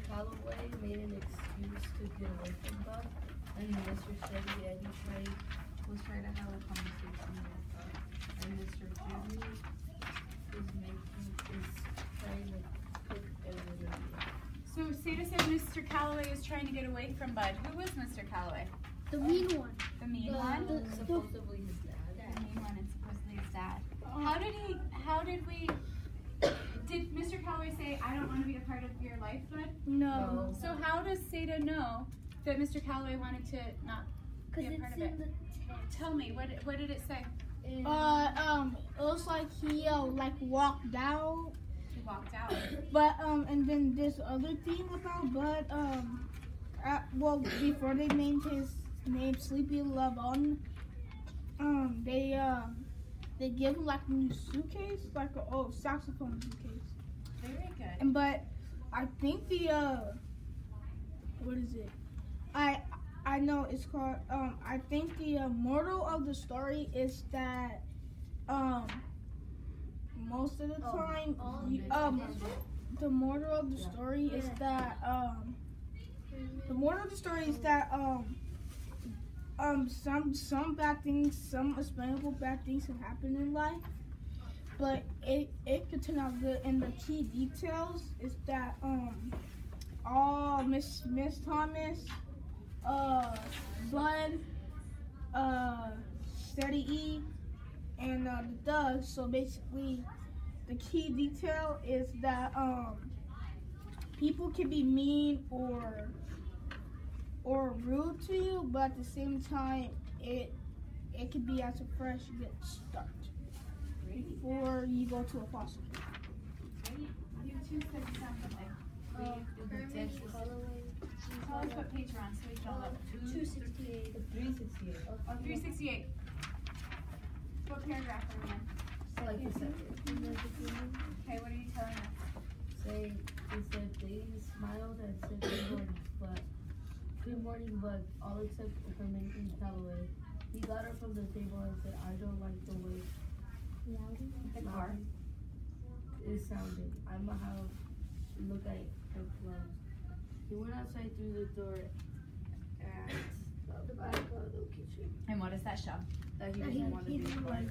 Calloway made an excuse to get away from Bud, and Mr. Shockley was trying to have a conversation with Bud, and Mr. Jimmy is trying to cook everything. So Seda said Mr. Calloway is trying to get away from Bud. Who was Mr. Calloway? The mean one. The mean one? Supposedly his dad. The mean one and supposedly his dad. Did Mr. Calloway say, I don't want to be a part of your life, Bud? No. So how does Seda know that Mr. Calloway wanted to not be a part of it? The text. Tell me, what did it say? It looks like he walked out. He walked out. But and then this other thing about Bud, before they named his name Sleepy Love On, they give him like a new suitcase, like a saxophone suitcase. Very good. And but I think what is it? I know it's called I think the moral of the story is that most of the time the moral of the story is that some bad things, some explainable bad things can happen in life, but it could turn out good. And the key details is that Miss Thomas, Bud, Steady E, and the Doug. So basically, the key detail is that people can be mean or rude to you, but at the same time, it can be as a fresh get start before you go to a foster care. You two said something. Tell us what page you're on so we can all look. 268. 368. Oh, 368. What paragraph are we in? So like the second. Okay, what are you telling us? They said they smiled and said good morning, but all except for Minnie Calloway. He got her from the table and said, I don't like the way The car. it sounded. I'ma have look at her clothes. He went outside through the door and the back of the kitchen. And what does that show? That he doesn't want to be like.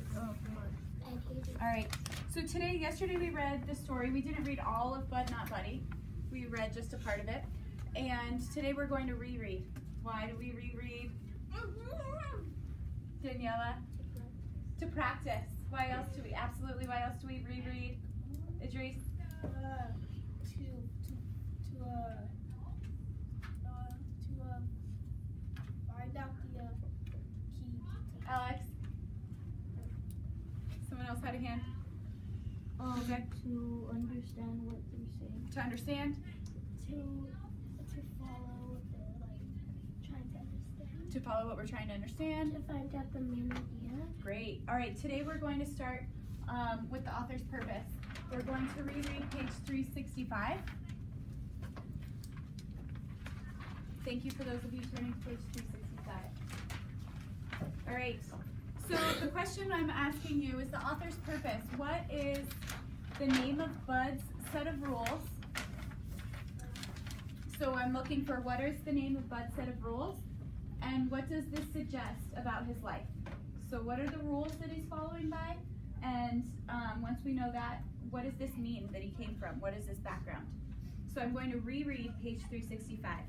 Alright, so yesterday we read the story. We didn't read all of Bud Not Buddy. We read just a part of it. And today we're going to reread. Why do we reread? Daniela? To practice. Why else do we reread? Idris? To find out the key. Alex? Someone else had a hand? Okay. To understand what they're saying. To understand? To follow what they're trying to understand. To follow what we're trying to understand? To find out the main idea. Great. All right, today we're going to start with the author's purpose. We're going to reread page 365. Thank you for those of you turning to page 365. All right, so the question I'm asking you is the author's purpose. What is the name of Bud's set of rules? So I'm looking for what is the name of Bud's set of rules, and what does this suggest about his life? So what are the rules that he's following by? And once we know that, what does this mean that he came from? What is his background? So I'm going to reread page 365.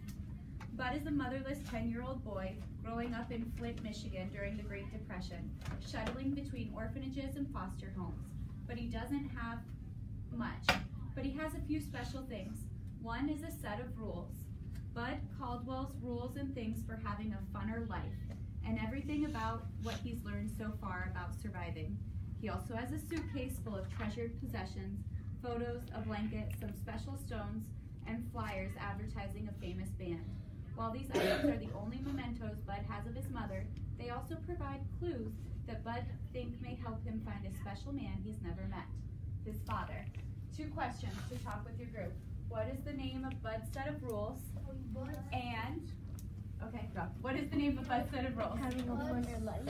Bud is a motherless 10-year-old boy growing up in Flint, Michigan during the Great Depression, shuttling between orphanages and foster homes. But he doesn't have much. But he has a few special things. One is a set of rules. Bud Caldwell's rules and things for having a funner life, and everything about what he's learned so far about surviving. He also has a suitcase full of treasured possessions, photos, a blanket, some special stones, and flyers advertising a famous band. While these items are the only mementos Bud has of his mother, they also provide clues that Bud thinks may help him find a special man he's never met, his father. 2 questions to talk with your group. What is the name of Bud's set of rules? And, okay, go. What is the name of Bud's set of rules? Having a funner life.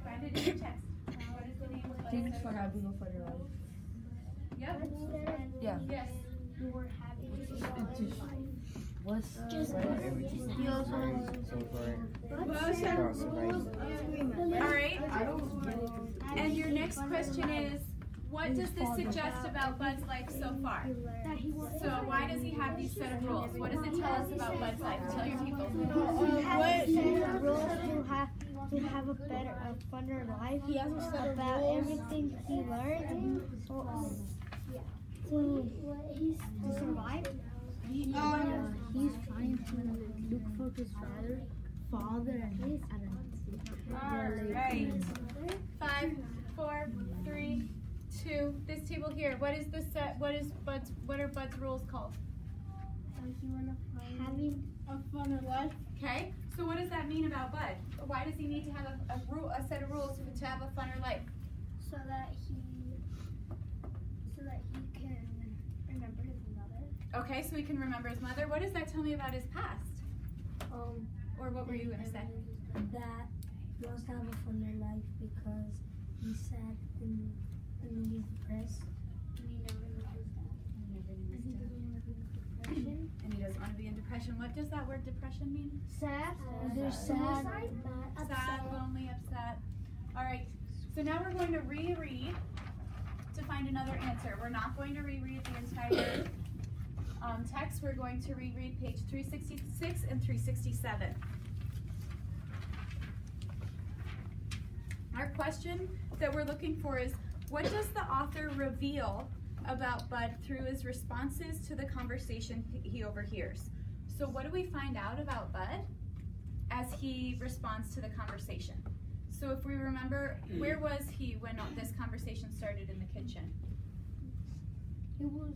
Find it in your text. What is the name of Bud's Things set for of rules? having a funny life. Yep. Yeah. Yes. you're having a solid life. What's Just He also All right. And your next question is, what does this suggest about Bud's life so far? So why does he have these set of rules? What does it tell us about Bud's life? Tell your people. To have a better, a funner life. He has a set of about rules. everything he learned. To survive. He's trying to look for his father and his Alright. 5, 4, 3, 2. This table here. What is the set? What are Bud's rules called? Having A funner life. Okay. So what does that mean about Bud? Why does he need to have a set of rules to have a funner life? so that he can remember his mother. Okay, so he can remember his mother. What does that tell me about his past? Or what were you gonna say? that he wants to have a funner life because he's sad and he's depressed. And he never knows that. And he doesn't want to be in depression. And he doesn't want to be in depression. What does that word depression mean? Sad. They're sad. Sad, lonely, upset. All right. So now we're going to reread to find another answer. We're not going to reread the entire text. We're going to reread page 366 and 367. Our question that we're looking for is, what does the author reveal about Bud through his responses to the conversation he overhears? So what do we find out about Bud as he responds to the conversation? So if we remember, where was he when this conversation started in the kitchen? He was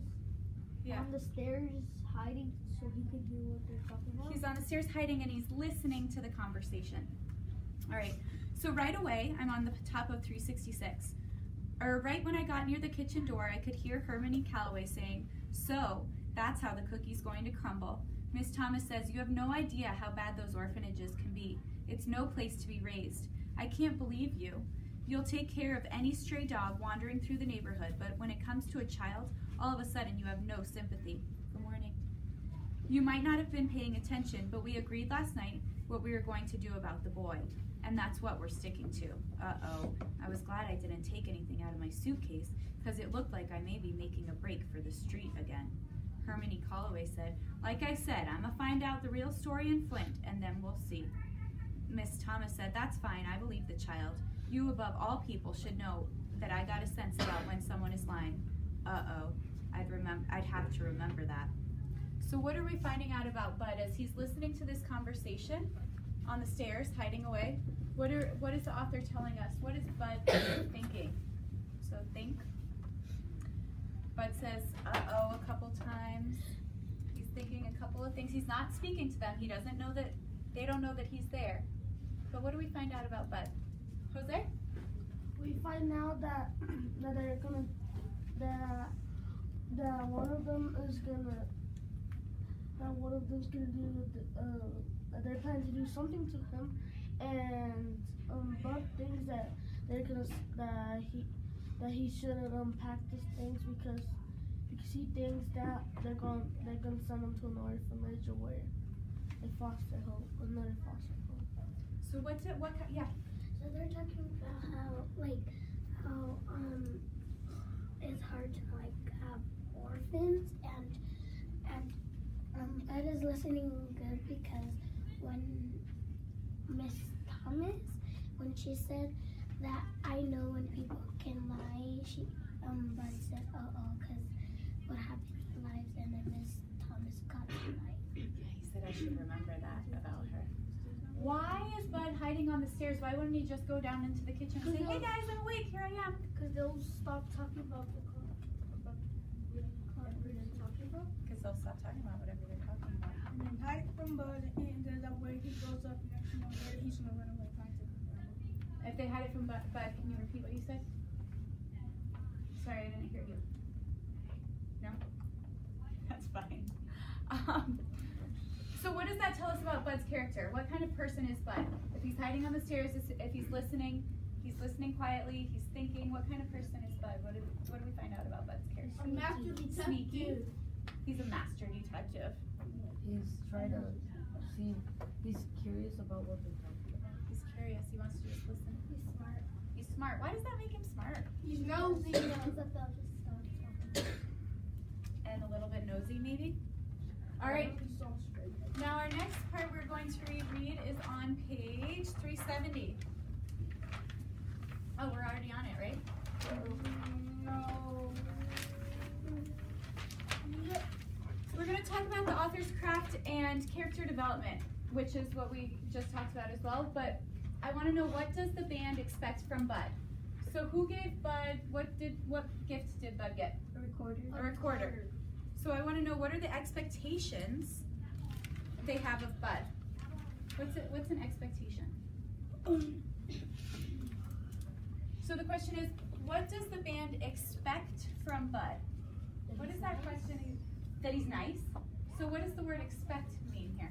Yeah. on the stairs hiding so he could hear what they're talking about. He's on the stairs hiding and he's listening to the conversation. All right, so right away, I'm on the top of 366. Right when I got near the kitchen door, I could hear Hermione Calloway saying, "So, that's how the cookie's going to crumble. Miss Thomas says you have no idea how bad those orphanages can be. It's no place to be raised. I can't believe you. You'll take care of any stray dog wandering through the neighborhood, but when it comes to a child, all of a sudden you have no sympathy." Good morning. "You might not have been paying attention, but we agreed last night what we were going to do about the boy. And that's what we're sticking to." Uh-oh. I was glad I didn't take anything out of my suitcase, because it looked like I may be making a break for the street again. Hermione Calloway said, "Like I said, I'm gonna find out the real story in Flint, and then we'll see." Miss Thomas said, "That's fine, I believe the child. You above all people should know that I got a sense about when someone is lying." Uh-oh. I'd have to remember that. So what are we finding out about Bud as he's listening to this conversation on the stairs, hiding away? What is the author telling us? What is Bud thinking? So think. Bud says, uh-oh, a couple times. He's thinking a couple of things. He's not speaking to them. He doesn't know that, they don't know that he's there. But what do we find out about Bud? Jose? We find out that they're gonna that one of them is gonna do that they're planning to do something to him, and Bud thinks that he shouldn't unpack these things because he thinks that they're gonna send him to an orphanage or where another foster home. So yeah. So they're talking about how it's hard to have orphans, and Ed is listening good because when Miss Thomas, when she said that I know when people can lie, Bud said because what happens in lives, and then Miss Thomas got to lie. He said I should remember that about her. Why is Bud hiding on the stairs? Why wouldn't he just go down into the kitchen and say, "Hey guys, I'm awake, here I am"? Because they'll stop talking about the car we're talking about. Because they'll stop talking about whatever they're talking about. And then hide from Bud, and then that way he goes up next to him, he's gonna run away from him. If they hide it from Bud, can you repeat what you said? Sorry, I didn't hear you. No? That's fine. So what does that tell us about Bud's character? What kind of person is Bud? If he's hiding on the stairs, if he's listening quietly, he's thinking, what kind of person is Bud? What do we find out about Bud's character? A master detective. Sneaky. He's a master detective. He's trying to see. He's curious about what they're talking about. He's curious. He wants to just listen. He's smart. He's smart. Why does that make him smart? He's nosy. He knows that they'll just stop talking. And a little bit nosy, maybe? All right. He's so straight. Now our next part we're going to reread is on page 370. Oh, we're already on it, right? No. We're going to talk about the author's craft and character development, which is what we just talked about as well. But I want to know, what does the band expect from Bud? So who gave Bud, what gift did Bud get? A recorder. A recorder. So I want to know, what are the expectations they have of Bud? What's an expectation? So the question is, what does the band expect from Bud? What is that question? That he's nice? So what does the word expect mean here?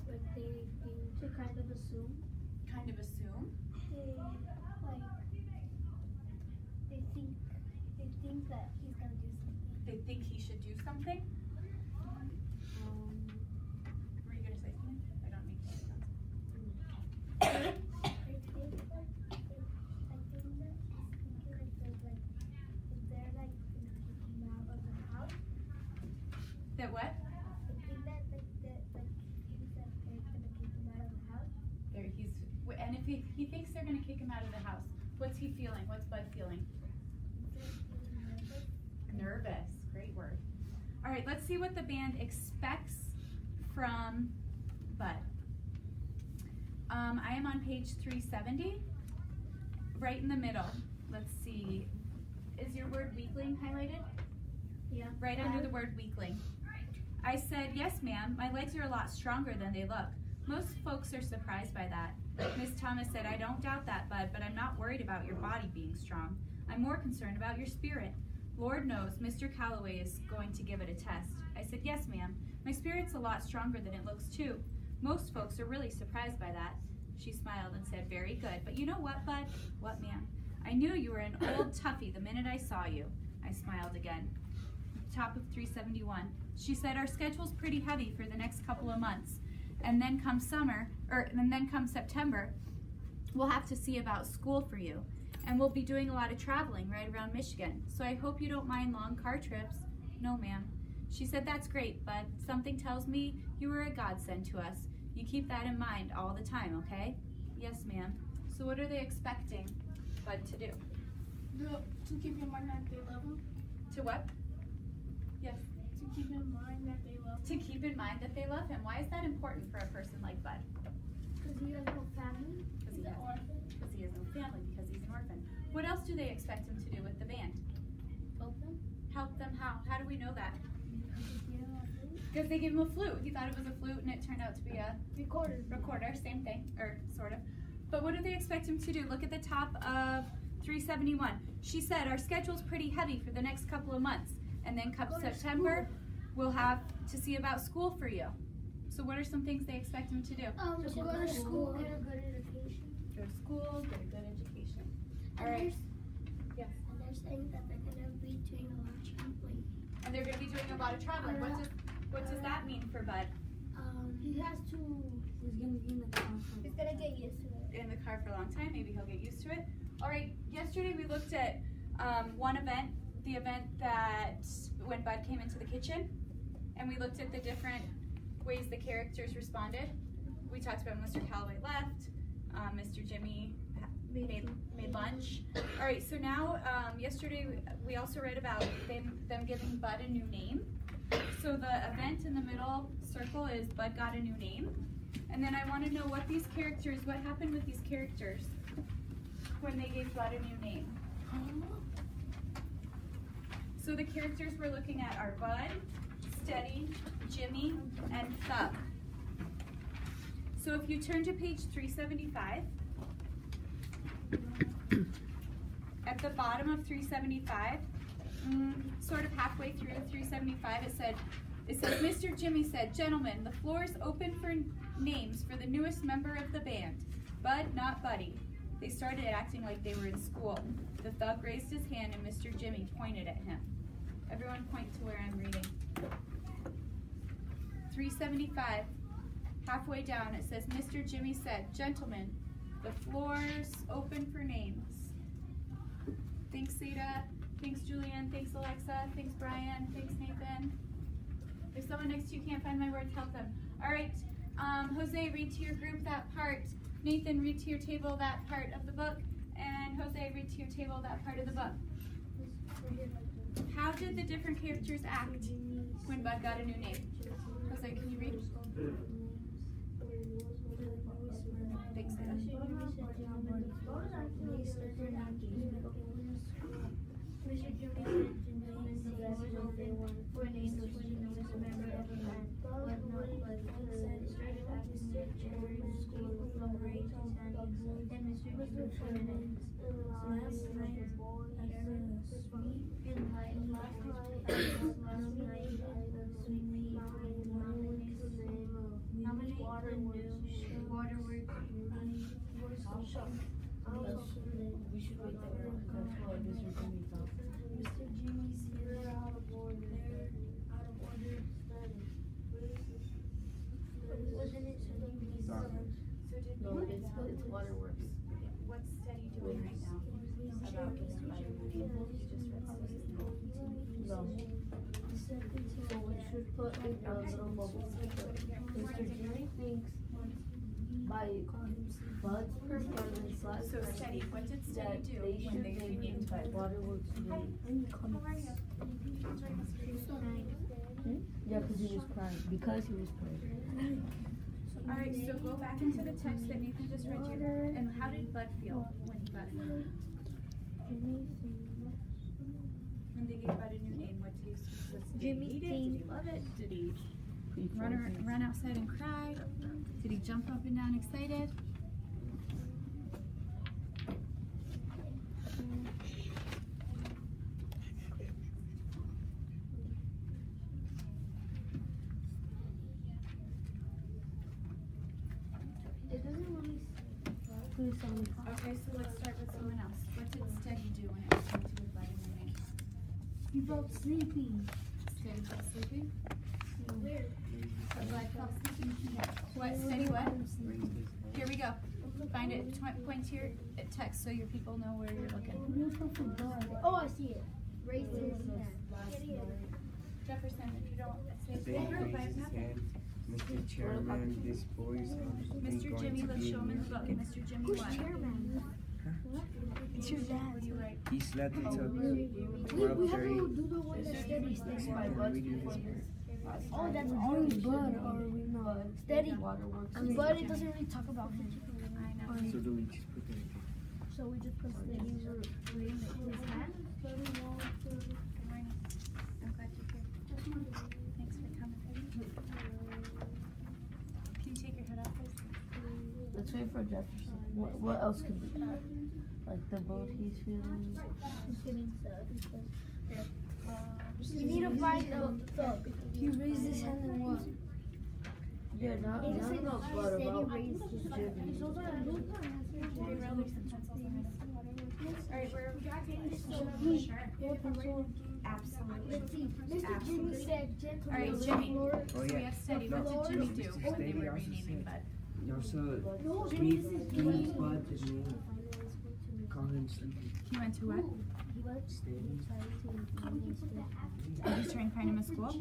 Like they to kind of assume. Kind of assume? They think that he's gonna do something. They think he should do something? Were you gonna say something? I don't need to say something. I think that he's thinking like if they're like gonna kick him out of the house. That what? I think that he thinks that they're gonna kick him out of the house. There, and if he thinks they're gonna kick him out of the house, what's he feeling? What's Bud feeling? Nervous. Great word. All right, let's see what the band expects from Bud. I am on page 370, right in the middle. Let's see. Is your word weakling highlighted? Yeah. Right under the word weakling. I said, yes, ma'am. My legs are a lot stronger than they look. Most folks are surprised by that. Miss Thomas said, I don't doubt that, Bud, but I'm not worried about your body being strong. I'm more concerned about your spirit. Lord knows Mr. Calloway is going to give it a test. I said, yes, ma'am. My spirit's a lot stronger than it looks, too. Most folks are really surprised by that. She smiled and said, very good. But you know what, Bud? What, ma'am? I knew you were an old toughie the minute I saw you. I smiled again. Top of 371. She said, our schedule's pretty heavy for the next couple of months. And then come September, we'll have to see about school for you. And we'll be doing a lot of traveling right around Michigan. So I hope you don't mind long car trips. No, ma'am. She said, that's great, but something tells me you were a godsend to us. You keep that in mind all the time, okay? Yes, ma'am. So what are they expecting Bud to do? To keep in mind that they love him. To what? Yes. To keep in mind that they love him. To keep in mind that they love him. Why is that important for a person like Bud? Because he has no family. Because He's an orphan. he has no family, because he's an orphan. What else do they expect him to do with the band? Help them. Help them how? How do we know that? Because Because they gave him a flute. He thought it was a flute and it turned out to be a recorder. same thing, or sort of. But what do they expect him to do? Look at the top of 371. She said, our schedule's pretty heavy for the next couple of months. And then come September, we'll have to see about school for you. So what are some things they expect him to do? To go to school, get a good education. Go to school, get a good education. All And right. there's- Yes. And they're saying that they're gonna be doing a lot of traveling. And they're going to be doing a lot of traveling. What does that mean for Bud? He has to. He's gonna be in the car. He's gonna get used to it. In the car for a long time. Maybe he'll get used to it. All right. Yesterday we looked at one event, the event that when Bud came into the kitchen, and we looked at the different ways the characters responded. We talked about Mr. Calloway left, Mr. Jimmy made lunch. All right. So now yesterday we also read about them giving Bud a new name. So the event in the middle circle is Bud got a new name. And then I want to know what happened with these characters when they gave Bud a new name. So the characters we're looking at are Bud, Steady, Jimmy, and Thug. So if you turn to page 375, at the bottom of 375, sort of halfway through 375, it says, Mr. Jimmy said, gentlemen, the floor is open for names for the newest member of the band. Bud, not Buddy. They started acting like they were in school. The thug raised his hand and Mr. Jimmy pointed at him. Everyone point to where I'm reading. 375. Halfway down it says, Mr. Jimmy said, "Gentlemen, the floor's open for names." Thanks, Sita. Thanks, Julian. Thanks, Alexa. Thanks, Brian. Thanks, Nathan. If someone next to you can't find my words, help them. All right, Jose, read to your group that part. Nathan, read to your table that part of the book. And Jose, read to your table that part of the book. How did the different characters act when Bud got a new name? Jose, can you read? Thanks, Sita. We should wait there. That's what Mr. Jimmy thought. Mr. Jimmy's here out of order. They're out of order. Wasn't it No, it's waterworks. What's Steady doing right now? About No. So we should put in a little bubble. Mr. Jimmy thinks by Bud's performance last So night Steady, what did Steady that do they when should they name renamed him by Bud? Waterworks. Yeah, because he was crying. Because he was crying. All right, so go back into the text that Nathan just read you. And how did Bud feel when he got a new name? When they gave Bud a new name, what did he hate it? Did he love it? Did he run outside and cry? Did he jump up and down excited? It doesn't really. Okay, so let's start with someone else. What did Steady do when it came to his body name? He felt sleepy. Steady felt sleepy? Weird. Bud felt sleepy. What? Steady what? Here we go. Find it. Point to your text so your people know where you're looking. Oh, I see it. Raised his hand. Jefferson, if you don't say They raised his hand. Mr. Chairman, this boy's Mr. Jimmy, let's show him in the book. Mr. Jimmy Who's what? chairman? It's your dad. What do you write? He slept until We have 12:30. to do the one that Steady sticks by Bud. Oh, that's Bud, only Bud, or we know. Steady. Waterworks. But it doesn't really talk about him. I know. So do we just put that in? So we just put Steady's raised his hand. Good morning. I'm glad you're here. Thanks for coming. Can you take your head off, please? Let's wait for Jefferson. What else could be? Like the boat he's feeling. He's getting sad because you need to find the thug. He raised his hand and what? Yeah, not what about Jimmy. Alright, we're absolutely. Let's see. Mr. Jimmy said, "Gentlemen, Alright, Jimmy. Oh, So we yeah. have Steady. No, What did Jimmy do Mr. when they Steady were also renaming said- Bud? You also No, give this is give Bud his name. Call him Sleepy. He went to what? Steady. Oh, he's trying to find him a school?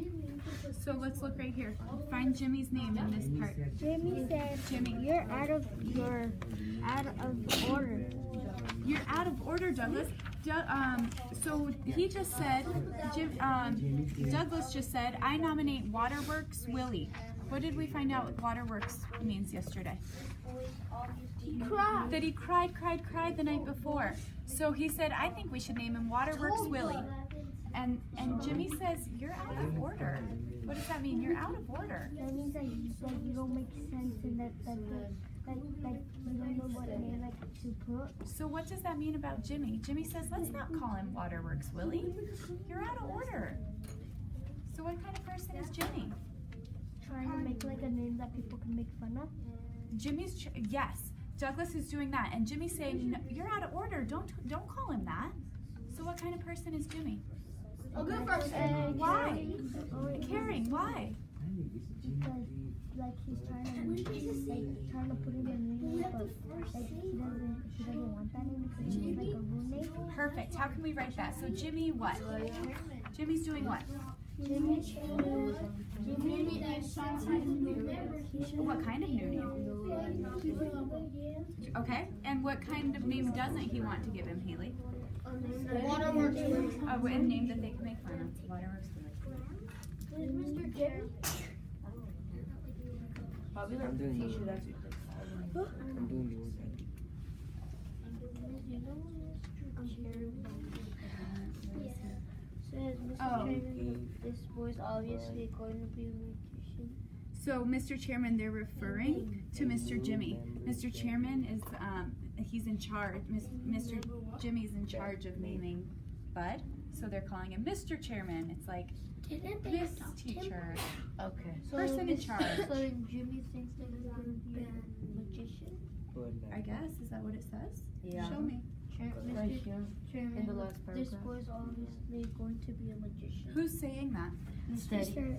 So let's look right here. Find Jimmy's name in this And he part. said, Jimmy said, Jimmy. you're out of order. You're out of order, Douglas. So he just said, Douglas just said, I nominate Waterworks Willie. What did we find out what Waterworks means yesterday? He cried. That he cried the night before. So he said, I think we should name him Waterworks Willie. And Jimmy says, you're out of order. What does that mean? You're out of order. That means that you don't make sense and that you don't know what name to put. So what does that mean about Jimmy? Jimmy says, let's not call him Waterworks Willie. You're out of order. So what kind of person is Jimmy? Trying to make like a name that people can make fun of. Yes, Douglas is doing that, and Jimmy's saying, no, you're out of order. Don't call him that. what kind of person is Jimmy? A good person. Why? Caring. Why? Because like he's trying to put it in name, but like she doesn't want that name because it's like a rude name. Perfect. How can we write that? So Jimmy what? Jimmy's doing what? Jimmy What kind of new name? Okay. And what kind of name doesn't he want to give him, Haley? Waterworks. A name that they can make fun of. Waterworks. Mr. Jimmy. Probably like I'm doing t-shirt. yours. I'm doing yours. Says Mr. Chairman, this boy's obviously going to be a magician. So, Mr. Chairman, they're referring to Mr. Jimmy. Mr. Chairman is, he's in charge. Mr. Jimmy's in charge of naming Bud. So they're calling him Mr. Chairman. It's like, Miss Teacher. Okay. Person in charge. So then Jimmy thinks that he's going to be a magician? I guess. Is that what it says? Yeah. Show me. Right here. Chairman, In the last this paragraph. boy's obviously going to be a magician. Who's saying that? Steady.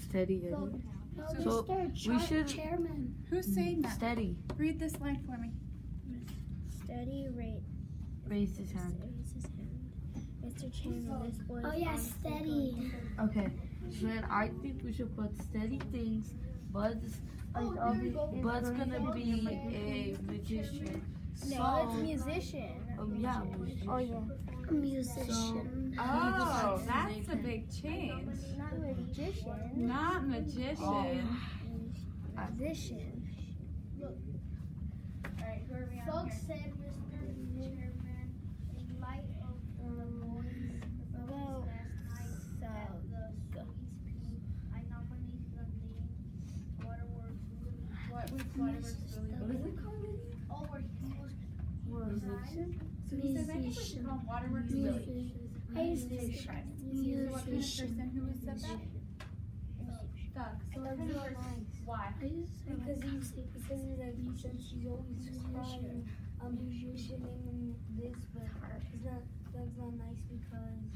Steady. So we should- Chairman. Who's saying that? Steady. Read this line for me. Steady Raise his hand. raise his hand. Mr. Chairman, this boy. Oh yeah, steady. Okay. So then I think we should put steady things. Bud's Bud's gonna be a magician. No, it's musician. Yeah. Oh yeah. A musician. Oh, that's a big change. Not magician. Not magician. Oh. Musician. Folks said, Mr. Chairman, in light of the noise of Well, last night at the Sweeties, I nominate the name Waterworks Willie. What was Waterworks Willie? What is it called? Oh, where he was Musician? So he says, I think we should call him Waterworks Willie. I used to What kind of person who has said that? Doug. So what kind of person? Why? Because he's like you said she's always crying. Musician naming this, but that's not nice because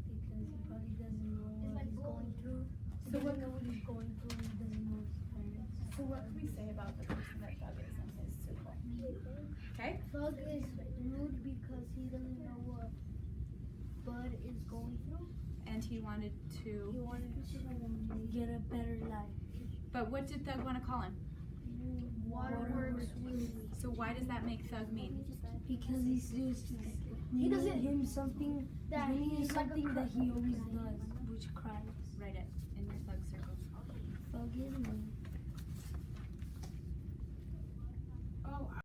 he probably doesn't know what he's going through. So what? Know what he's going through and he doesn't know his parents. So what can we say about the person that Doug is and his school? Okay. Thug is rude because he doesn't know what Bud is going through. And he wanted to. He wanted to get a better life. But what did Doug want to call him? Waterworks Willie. So why does that make Thug mean? Because he doesn't him something that he that he always does, which cries. Write it in your Thug circle. Thug is mean.